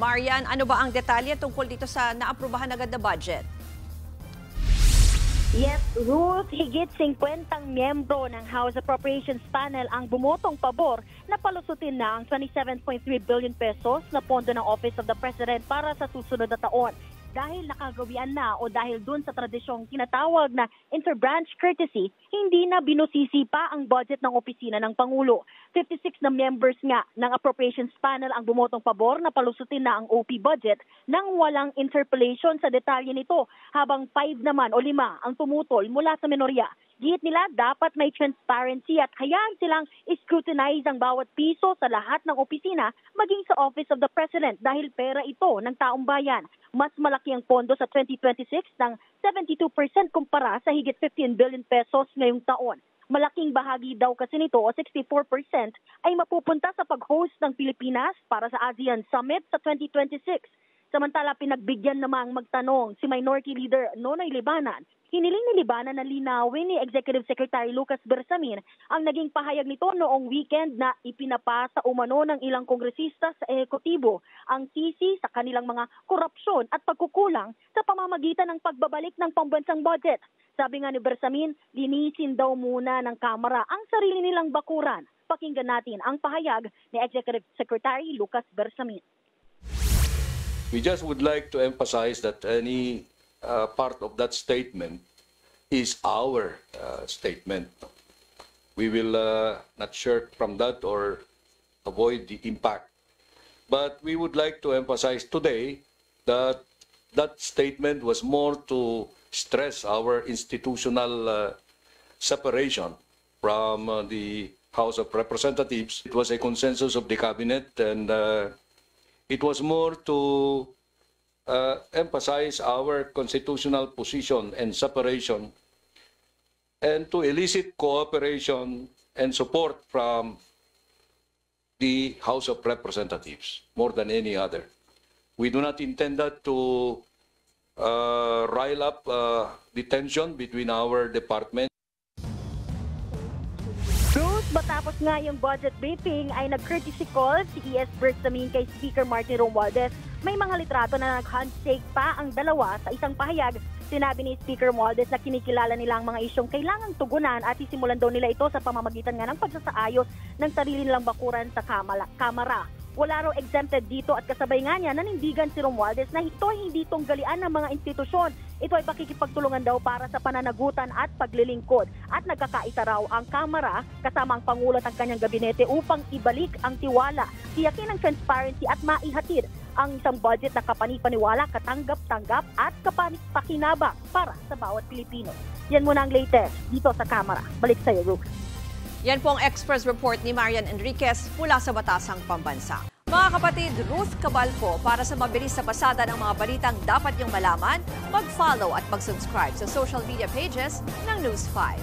Marian, ano ba ang detalye tungkol dito sa naaprubahan agad na budget? Yes, Ruth, higit 50 miyembro ng House Appropriations Panel ang bumotong pabor na palusutin na ang 27.3 billion pesos na pondo ng Office of the President para sa susunod na taon. Dahil nakagawian na o dahil dun sa tradisyong tinatawag na interbranch courtesy, hindi na binusisi pa ang budget ng opisina ng Pangulo. 56 na members nga ng Appropriations Panel ang bumotong pabor na palusutin na ang OP budget nang walang interpellation sa detalye nito, habang 5 naman o 5 ang tumutol mula sa minorya. Git nila dapat may transparency at hayaan silang scrutinize ang bawat piso sa lahat ng opisina maging sa Office of the President dahil pera ito ng taong bayan. Mas malaki ang pondo sa 2026 ng 72% kumpara sa higit 15 billion pesos ngayong taon. Malaking bahagi daw kasi nito o 64% ay mapupunta sa pag-host ng Pilipinas para sa ASEAN Summit sa 2026. Samantala, pinagbigyan namang magtanong si Minority Leader Nonoy Libanan. Hiniling ni Libanan na linawin ni Executive Secretary Lucas Bersamin ang naging pahayag nito noong weekend na ipinapasa umano ng ilang kongresista sa ehekutibo ang sisi sa kanilang mga korupsyon at pagkukulang sa pamamagitan ng pagbabalik ng pambansang budget. Sabi nga ni Bersamin, linisin daw muna ng Kamara ang sarili nilang bakuran. Pakinggan natin ang pahayag ni Executive Secretary Lucas Bersamin. We just would like to emphasize that any part of that statement is our statement. We will not shirk from that or avoid the impact. But we would like to emphasize today that that statement was more to stress our institutional separation from the House of Representatives. It was a consensus of the cabinet, and it was more to emphasize our constitutional position and separation and to elicit cooperation and support from the House of Representatives more than any other. We do not intend that to rile up the tension between our departments. Matapos nga yung budget briefing ay nag-courtesy call si E.S. Bersamin kay Speaker Martin Romualdez. May mga litrato na nag-handshake pa ang dalawa. Sa isang pahayag, sinabi ni Speaker Romualdez na kinikilala nila ang mga isyong kailangang tugunan at isimulan daw nila ito sa pamamagitan nga ng pagsasaayos ng sarili nilang bakuran sa Kamara. Wala raw exempted dito at kasabay nga niya nanindigan si Romualdez na ito ay hindi tunggalian ng mga institusyon. Ito ay pakikipagtulungan daw para sa pananagutan at paglilingkod. At nagkakaisa raw ang Kamara kasama ang Pangulo at ang kanyang gabinete upang ibalik ang tiwala, tiyakin ang transparency at maihatid ang isang budget na kapanipaniwala, katanggap-tanggap at kapanipakinabang para sa bawat Pilipino. Yan muna ang latest dito sa Kamara. Balik sa iyo, Ruth. Yan po ang Express Report ni Marian Enriquez mula sa Batasang Pambansa. Mga kapatid, Ruth Cabalco, para sa mabilis na pasada ng mga balitang dapat niyong malaman, mag-follow at mag-subscribe sa social media pages ng News 5.